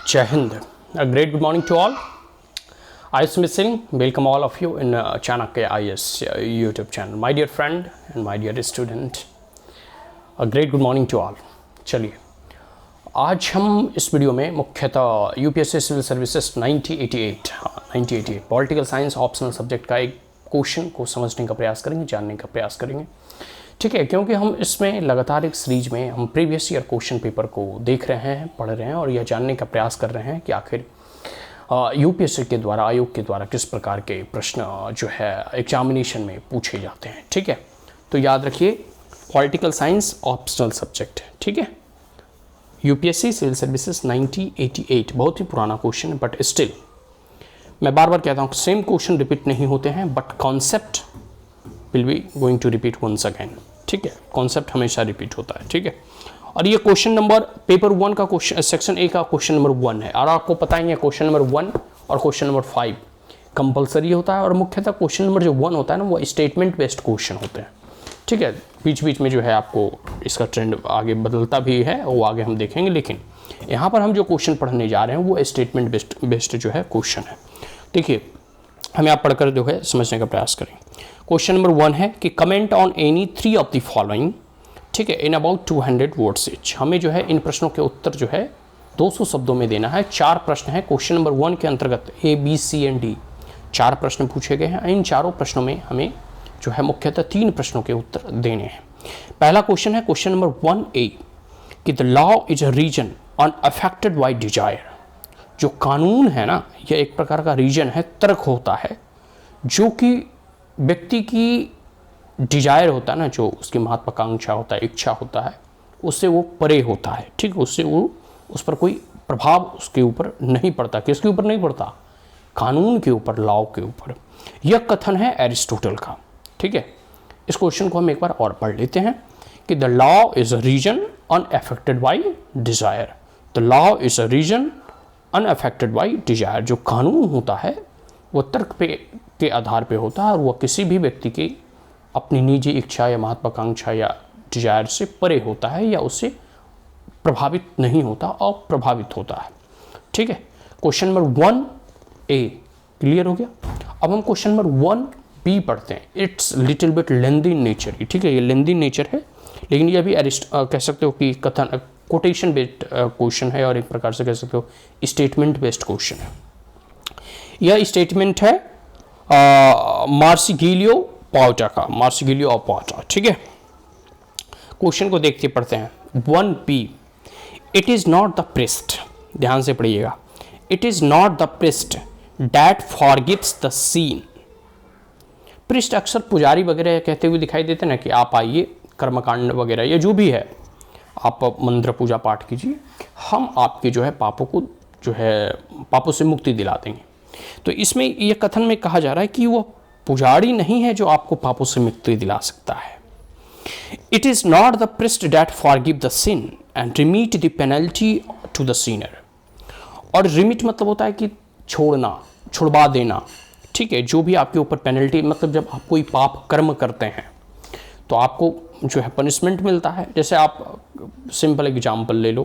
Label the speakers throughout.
Speaker 1: Jai Hind. A great good morning to all. IS Missing. Welcome all of you in Chanakya IS YouTube channel. My dear friend and my dear student. A great good morning to all. चलिए आज हम इस video में मुख्यतः UPSC civil services 9088 political science optional subject का एक question को समझने का प्रयास करेंगे, जानने का प्रयास करेंगे। ठीक है, क्योंकि हम इसमें लगातार एक सीरीज में हम प्रीवियस ईयर क्वेश्चन पेपर को देख रहे हैं, पढ़ रहे हैं और यह जानने का प्रयास कर रहे हैं कि आखिर यूपीएससी के द्वारा, आयोग के द्वारा किस प्रकार के प्रश्न जो है एग्जामिनेशन में पूछे जाते हैं। ठीक है, तो याद रखिए पॉलिटिकल साइंस ऑप्शनल सब्जेक्ट। ठीक है, यूपीएससी सिविल सर्विसेज 9088 बहुत ही पुराना क्वेश्चन है, बट स्टिल मैं बार बार कहता हूँ सेम क्वेश्चन रिपीट नहीं होते हैं, but concept will be going to repeat once again. ठीक है, कॉन्सेप्ट हमेशा रिपीट होता है। ठीक है, और ये क्वेश्चन नंबर पेपर 1 का क्वेश्चन, सेक्शन ए का क्वेश्चन नंबर 1 है। और आपको पता ही है क्वेश्चन नंबर 1 और क्वेश्चन नंबर 5 कंपलसरी होता है, और मुख्यतः क्वेश्चन नंबर जो 1 होता है ना वो स्टेटमेंट बेस्ड क्वेश्चन होते हैं। ठीक है, बीच बीच में जो है आपको इसका ट्रेंड आगे बदलता भी है, वो आगे हम देखेंगे, लेकिन यहाँ पर हम जो क्वेश्चन पढ़ने जा रहे हैं वो स्टेटमेंट बेस्ड जो है क्वेश्चन है। देखिए, हमें आप पढ़कर जो है समझने का प्रयास करें। क्वेश्चन नंबर 1 है कि comment on any 3 of the following, ठीक है, इन अबाउट 200 वर्ड्स इच। हमें जो है इन प्रश्नों के उत्तर जो है 200 शब्दों में देना है। 4 प्रश्न हैं क्वेश्चन नंबर 1 के अंतर्गत, A B C and D 4 प्रश्न पूछे गए हैं। इन चारों प्रश्नों में हमें जो है मुख्यतः 3 प्रश्नों के उत्तर देने हैं। पहला क्वेश्चन है क्वेश्चन नंबर 1A कि the law is a reason unaffected by desire. जो कानून है ना, यह एक प्रकार का रीजन है, तर्क होता है, जो कि व्यक्ति की डिजायर होता है ना, जो उसकी महत्वाकांक्षा होता है, इच्छा होता है, उससे वो परे होता है। ठीक, उससे वो उस पर कोई प्रभाव उसके ऊपर नहीं पड़ता। किसके ऊपर नहीं पड़ता? कानून के ऊपर, लॉ के ऊपर। यह कथन है एरिस्टोटल का। ठीक है, इस क्वेश्चन को हम एक बार और पढ़ लेते हैं कि the law is a reason unaffected by desire. The law is a reason unaffected by desire. जो कानून होता है वो तर्क के आधार पे होता है, और वह किसी भी व्यक्ति की अपनी निजी इच्छा या महत्वाकांक्षा या डिजायर से परे होता है, या उससे प्रभावित नहीं होता और प्रभावित होता है। ठीक है, क्वेश्चन नंबर 1A क्लियर हो गया। अब हम क्वेश्चन नंबर 1B पढ़ते हैं। It's little bit lengthy nature. ठीक है, ये लेंदी नेचर है, लेकिन ये भी कह सकते हो कि कथन कोटेशन बेस्ड क्वेश्चन है, और एक प्रकार से कह सकते हो स्टेटमेंट बेस्ड क्वेश्चन है। यह स्टेटमेंट है मार्सिगिलियो पाउटा का, मार्सिगिलियो और पाउटा। ठीक है, क्वेश्चन को देखते पढ़ते हैं। 1B it is not the priest, ध्यान से पढ़िएगा, it is not the priest that forgives the sin. Priest अक्सर पुजारी वगैरह कहते हुए दिखाई देते ना कि आप आइए, कर्मकांड वगैरह या जो भी है, आप मंत्र पूजा पाठ कीजिए, हम आपके जो है पापों को जो है पापों से मुक्ति दिला देंगे। तो इसमें यह कथन में कहा जा रहा है कि वो पुजारी नहीं है जो आपको पापों से मुक्ति दिला सकता है। It is not the priest that forgive the sin and remit the penalty to the sinner. और रिमिट मतलब होता है कि छोड़ना, छुड़वा देना। ठीक है, जो भी आपके ऊपर पेनल्टी, मतलब जब आप कोई पाप कर्म करते हैं तो आपको जो है पनिशमेंट मिलता है। जैसे आप सिंपल एग्जांपल ले लो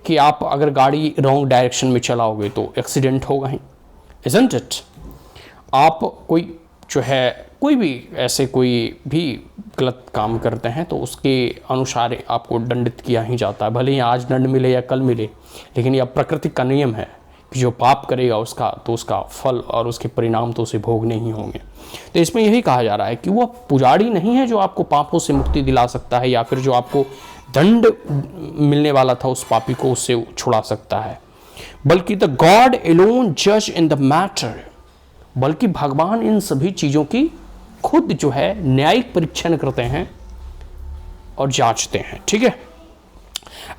Speaker 1: कि आप अगर गाड़ी रॉन्ग डायरेक्शन में चलाओगे तो एक्सीडेंट होगा ही, इज़न्ट इट। आप कोई जो है कोई भी ऐसे कोई भी गलत काम करते हैं तो उसके अनुसार आपको दंडित किया ही जाता है, भले ही आज दंड मिले या कल मिले, लेकिन यह प्रकृति का नियम है कि जो पाप करेगा उसका तो उसका फल और उसके परिणाम तो उसे भोगने ही होंगे। तो इसमें यही कहा जा रहा है कि वह पुजारी नहीं है जो आपको पापों से मुक्ति दिला सकता है, या फिर जो आपको दंड मिलने वाला था उस पापी को उससे छुड़ा सकता है, बल्कि द गॉड एलोन जज इन द मैटर। बल्कि भगवान इन सभी चीज़ों की खुद जो है न्यायिक परीक्षण करते हैं और जांचते हैं। ठीक है,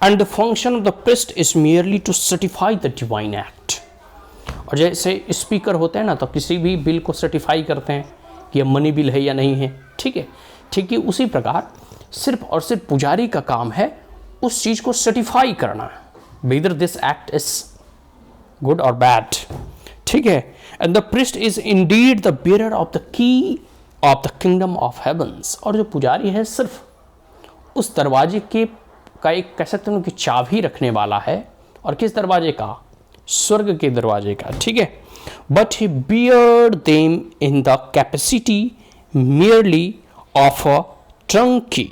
Speaker 1: and the function of the priest is merely to certify the divine act. और जैसे स्पीकर होते हैं ना, तो किसी भी बिल को सर्टिफाई करते हैं कि यह मनी बिल है या नहीं है। ठीक है, ठीक है, उसी प्रकार सिर्फ और सिर्फ पुजारी का काम है उस चीज़ को सर्टिफाई करना, whether this act is good और बैड। ठीक है, and the priest is indeed the bearer of the key of the kingdom of heavens. और जो पुजारी है सिर्फ उस दरवाजे के का एक कह सकते हैं कि चाबी रखने वाला है, और किस दरवाजे का? स्वर्ग के दरवाजे का, ठीक है। But he bear them in the capacity merely of a trunky,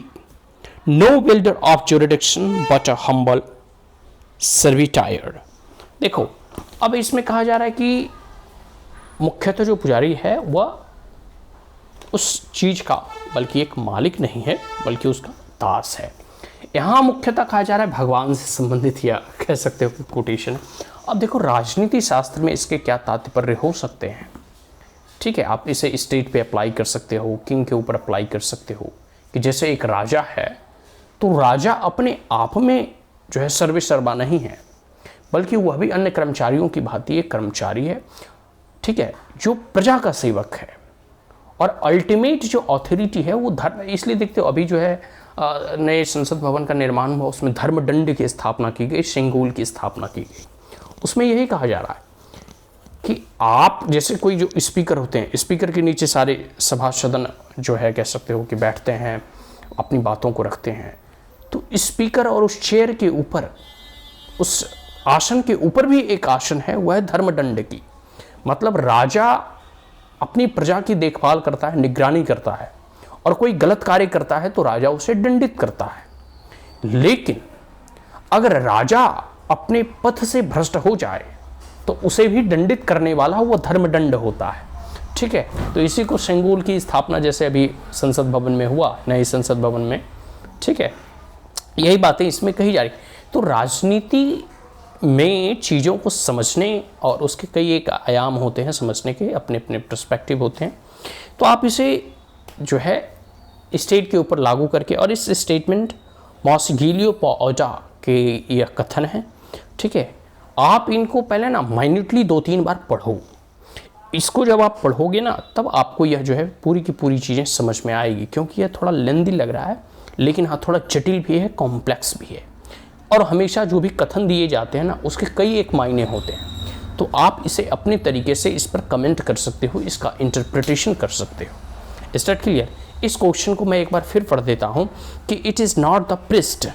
Speaker 1: no builder of jurisdiction but a humble servitor। देखो, अब इसमें कहा जा रहा है कि मुख्यतः जो पुजारी है वह उस चीज का बल्कि एक मालिक नहीं है बल्कि उसका दास है। यहाँ मुख्यतः कहा जा रहा है भगवान से संबंधित, या कह सकते हो कोटेशन। अब देखो, राजनीति शास्त्र में इसके क्या तात्पर्य हो सकते हैं, ठीक है। आप इसे स्टेट पे अप्लाई कर सकते हो, किंग के ऊपर अप्लाई कर सकते हो कि जैसे एक राजा है तो राजा अपने आप में जो है सर्वे सर्वा नहीं है, बल्कि वह भी अन्य कर्मचारियों की भांति एक कर्मचारी है, ठीक है, जो प्रजा का सेवक है। और अल्टीमेट जो अथॉरिटी है वो धर्म, इसलिए देखते हो अभी जो है नए संसद भवन का निर्माण हुआ, उसमें धर्मदंड की स्थापना की गई, सिंगूल की स्थापना की गई। उसमें यही कहा जा रहा है कि आप जैसे कोई जो स्पीकर होते हैं, स्पीकर के नीचे सारे सभा सदन जो है कह सकते हो कि बैठते हैं, अपनी बातों को रखते हैं। तो स्पीकर और उस चेयर के ऊपर, उस आसन के ऊपर भी एक आसन है, वह है धर्मदंड की। मतलब राजा अपनी प्रजा की देखभाल करता है, निगरानी करता है, और कोई गलत कार्य करता है तो राजा उसे दंडित करता है। लेकिन अगर राजा अपने पथ से भ्रष्ट हो जाए तो उसे भी दंडित करने वाला वो धर्मदंड होता है, ठीक है। तो इसी को सिंगूल की स्थापना जैसे अभी संसद भवन में हुआ, नए संसद भवन में, ठीक है, यही बातें इसमें कही जा रही। तो राजनीति में चीज़ों को समझने और उसके कई एक आयाम होते हैं, समझने के अपने अपने पर्सपेक्टिव होते हैं। तो आप इसे जो है स्टेट के ऊपर लागू करके, और इस स्टेटमेंट मॉर्सिगिलियो पाओजा के यह कथन है, ठीक है। आप इनको पहले ना माइन्यूटली 2-3 बार पढ़ो। इसको जब आप पढ़ोगे ना तब आपको यह जो है पूरी की पूरी चीज़ें समझ में आएगी, क्योंकि यह थोड़ा लेंदी लग रहा है, लेकिन हाँ थोड़ा जटिल भी है, कॉम्प्लेक्स भी है। और हमेशा जो भी कथन दिए जाते हैं ना उसके कई एक मायने होते हैं। तो आप इसे अपने तरीके से इस पर कमेंट कर सकते हो, इसका इंटरप्रिटेशन कर सकते हो। Is that clear? इस क्वेश्चन को मैं एक बार फिर पढ़ देता हूँ कि it is not the priest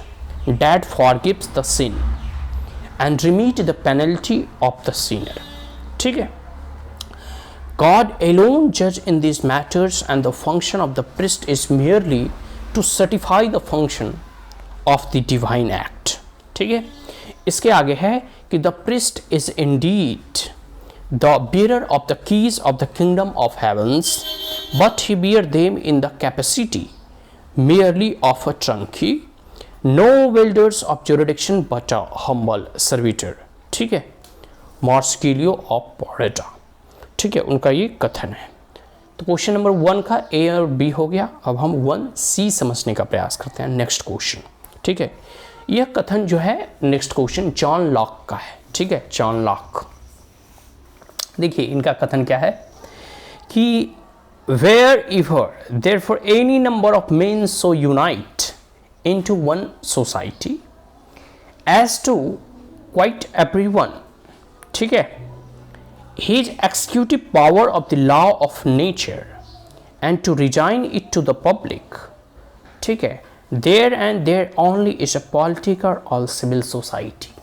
Speaker 1: that forgives the sin and remit the penalty of the sinner, ठीक है। God alone judge in these matters and the function of the priest is merely to certify the function of the divine act, ठीक है। इसके आगे है कि the priest is indeed the bearer of the keys of the kingdom of heavens, but he bear them in the capacity merely of a trunky, no wielders of jurisdiction but a humble servitor, ठीक है। मॉर्सिगिलियो of पाओजा, ठीक है, उनका ये कथन है। तो question number 1 का ए और बी हो गया। अब हम 1C समझने का प्रयास करते हैं, नेक्स्ट क्वेश्चन, ठीक है। यह कथन जो है नेक्स्ट क्वेश्चन जॉन लॉक का है, ठीक है। जॉन लॉक, देखिए इनका कथन क्या है कि wherever therefore any number of men so unite into one society as to quite everyone, ठीक है, his executive power of the law of nature and to resign it to the public, ठीक है, there and there only is a political or civil society।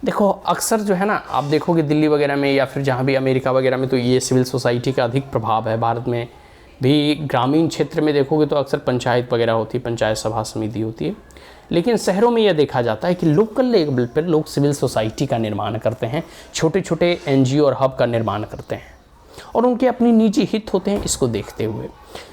Speaker 1: देखो अक्सर जो है ना आप देखोगे दिल्ली वगैरह में या फिर जहाँ भी अमेरिका वगैरह में तो ये सिविल सोसाइटी का अधिक प्रभाव है। भारत में भी ग्रामीण क्षेत्र में देखोगे तो अक्सर पंचायत वगैरह होती है, पंचायत सभा समिति होती है। लेकिन शहरों में यह देखा जाता है कि लोकल लेवल पर लोग सिविल सोसाइटी का निर्माण करते हैं, छोटे छोटे एनजीओ और हब का निर्माण करते हैं और उनके अपनी निजी हित होते हैं। इसको देखते हुए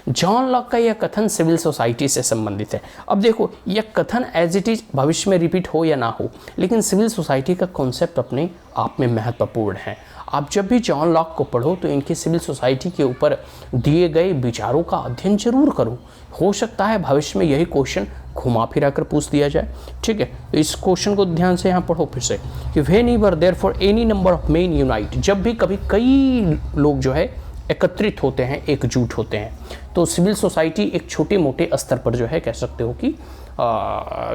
Speaker 1: जॉन लॉक का यह कथन सिविल सोसाइटी से संबंधित है। अब देखो यह कथन एज इट इज भविष्य में रिपीट हो या ना हो, लेकिन सिविल सोसाइटी का कॉन्सेप्ट अपने आप में महत्वपूर्ण है। आप जब भी जॉन लॉक को पढ़ो तो इनकी सिविल सोसाइटी के ऊपर दिए गए विचारों का अध्ययन जरूर करो। हो सकता है भविष्य में यही क्वेश्चन घुमा फिरा कर पूछ दिया जाए, ठीक है। तो इस क्वेश्चन को ध्यान से यहाँ पढ़ो फिर से कि whenever therefore any number of main unite, जब भी कभी कई लोग जो है एकत्रित होते हैं, एकजुट होते हैं, तो सिविल सोसाइटी एक छोटे मोटे स्तर पर जो है कह सकते हो कि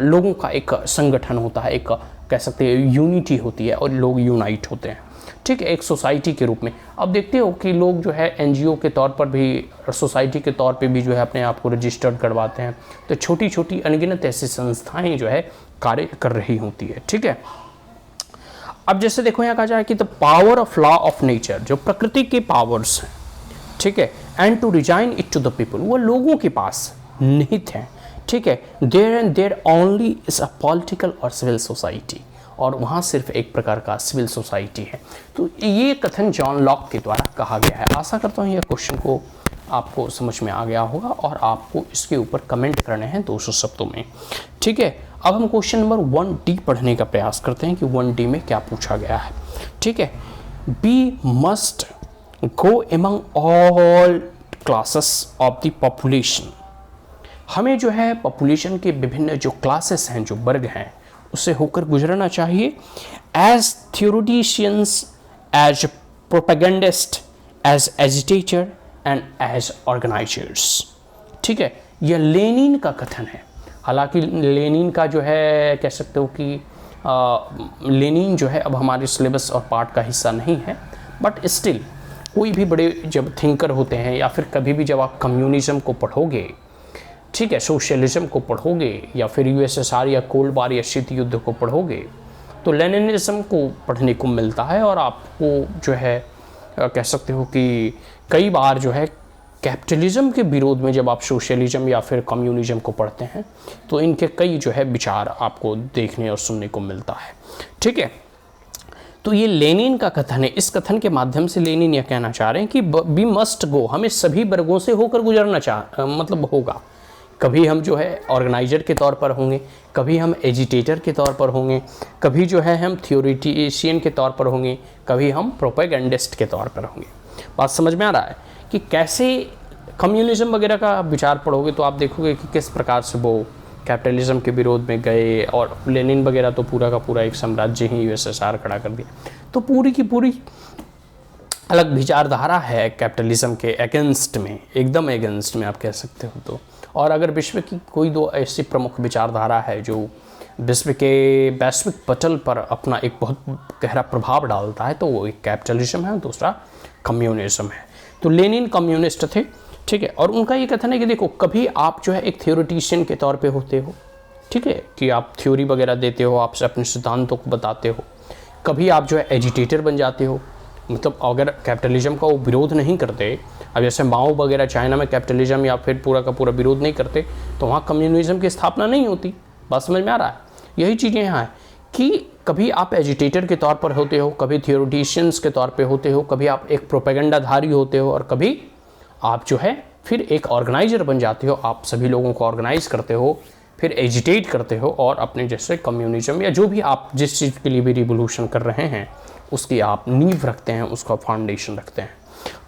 Speaker 1: लोगों का एक संगठन होता है, एक कह सकते हैं यूनिटी होती है और लोग यूनाइट होते हैं, ठीक है, एक सोसाइटी के रूप में। अब देखते हो कि लोग जो है एनजीओ के तौर पर भी, सोसाइटी के तौर पे भी जो है अपने आप को रजिस्टर्ड करवाते हैं। तो छोटी छोटी अनगिनत ऐसी संस्थाएं जो है कार्य कर रही होती है, ठीक है। अब जैसे देखो यहाँ कहा जाए कि the power of law of nature, जो प्रकृति के पावर्स हैं, ठीक है, and to resign it to the people, वो लोगों के पास निहित हैं, ठीक है, there and there only is a political और सिविल सोसाइटी, और वहाँ सिर्फ एक प्रकार का सिविल सोसाइटी है। तो ये कथन जॉन लॉक के द्वारा कहा गया है। आशा करता हूँ यह क्वेश्चन को आपको समझ में आ गया होगा और आपको इसके ऊपर कमेंट करने हैं 200 शब्दों में, ठीक है। अब हम क्वेश्चन नंबर 1D पढ़ने का प्रयास करते हैं कि 1D में क्या पूछा गया है, ठीक है। Be must go among all classes of the population, हमें जो है पॉपुलेशन के विभिन्न जो क्लासेस हैं, जो वर्ग हैं, उससे होकर गुजरना चाहिए। As theoreticians, as propagandist, as agitator and as organizers, ठीक है। यह लेनिन का कथन है। हालांकि लेनिन का जो है कह सकते हो कि लेनिन जो है अब हमारे सिलेबस और पार्ट का हिस्सा नहीं है, बट स्टिल कोई भी बड़े जब थिंकर होते हैं या फिर कभी भी जब आप कम्युनिज्म को पढ़ोगे, ठीक है, सोशलिज्म को पढ़ोगे या फिर यूएसएसआर या कोल्ड वार या शीत युद्ध को पढ़ोगे, तो लेनिनिज्म को पढ़ने को मिलता है। और आपको जो है कह सकते हो कि कई बार जो है कैपिटलिज्म के विरोध में जब आप सोशलिज्म या फिर कम्युनिज्म को पढ़ते हैं तो इनके कई जो है विचार आपको देखने और सुनने को मिलता है, ठीक है। तो ये लेनिन का कथन है। इस कथन के माध्यम से लेनिन यह कहना चाह रहे हैं कि वी मस्ट गो, हमें सभी वर्गों से होकर गुजरना मतलब होगा। कभी हम जो है ऑर्गेनाइजर के तौर पर होंगे, कभी हम एजिटेटर के तौर पर होंगे, कभी जो है हम थ्योरेटिशियन के तौर पर होंगे, कभी हम प्रोपेगेंडिस्ट के तौर पर होंगे। बात समझ में आ रहा है कि कैसे कम्युनिज्म वगैरह का विचार पढ़ोगे तो आप देखोगे कि किस प्रकार से वो कैपिटलिज्म के विरोध में गए, और लेनिन वगैरह तो पूरा का पूरा एक साम्राज्य ही यूएसएसआर खड़ा कर दिया। तो पूरी की पूरी अलग विचारधारा है कैपिटलिज्म के अगेंस्ट में, एकदम अगेंस्ट में आप कह सकते हो। तो और अगर विश्व की कोई दो ऐसी प्रमुख विचारधारा है जो विश्व के वैश्विक पटल पर अपना एक बहुत गहरा प्रभाव डालता है, तो वो एक कैपिटलिज्म है, दूसरा कम्युनिज्म है। तो लेनिन कम्युनिस्ट थे, ठीक है। और उनका ये कथन है कि देखो, कभी आप जो है एक थ्योरेटिशियन के तौर पे होते हो, ठीक है, कि आप थ्योरी वगैरह देते हो, आप अपने सिद्धांतों को बताते हो। कभी आप जो है एजिटेटर बन जाते हो, मतलब अगर कैपिटलिज्म का वो विरोध नहीं करते, अब जैसे माओ वगैरह चाइना में कैपिटलिज्म या फिर पूरा का पूरा विरोध नहीं करते, तो वहाँ कम्युनिज्म की स्थापना नहीं होती। बात समझ में आ रहा है? यही चीज़ें यहाँ है कि कभी आप एजिटेटर के तौर पर होते हो, कभी थ्योरेटिशियंस के तौर पे होते हो, कभी आप एक प्रोपेगेंडाधारी होते हो, और कभी आप जो है फिर एक ऑर्गेनाइजर बन जाते हो। आप सभी लोगों को ऑर्गेनाइज करते हो, फिर एजिटेट करते हो, और अपने जैसे कम्युनिज्म या जो भी आप जिस चीज़ के लिए भी रिवोल्यूशन कर रहे हैं उसकी आप नींव रखते हैं, उसका फाउंडेशन रखते हैं।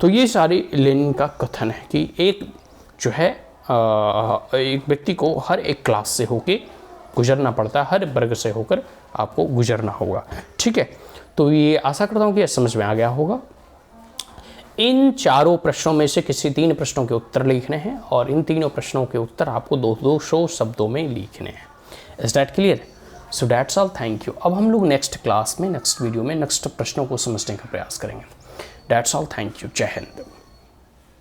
Speaker 1: तो ये सारी लेनिन का कथन है कि एक जो है एक व्यक्ति को हर एक क्लास से होके गुजरना पड़ता है, हर वर्ग से होकर आपको गुजरना होगा, ठीक है। तो ये आशा करता हूँ कि यह समझ में आ गया होगा। इन चारों प्रश्नों में से किसी 3 प्रश्नों के उत्तर लिखने हैं, और इन तीनों प्रश्नों के उत्तर आपको 200 शब्दों में लिखने हैं। Is that clear? So that's all, thank you. अब हम लोग नेक्स्ट क्लास में, नेक्स्ट वीडियो में नेक्स्ट प्रश्नों को समझने का प्रयास करेंगे। दैट्स ऑल, थैंक यू, जय हिंद।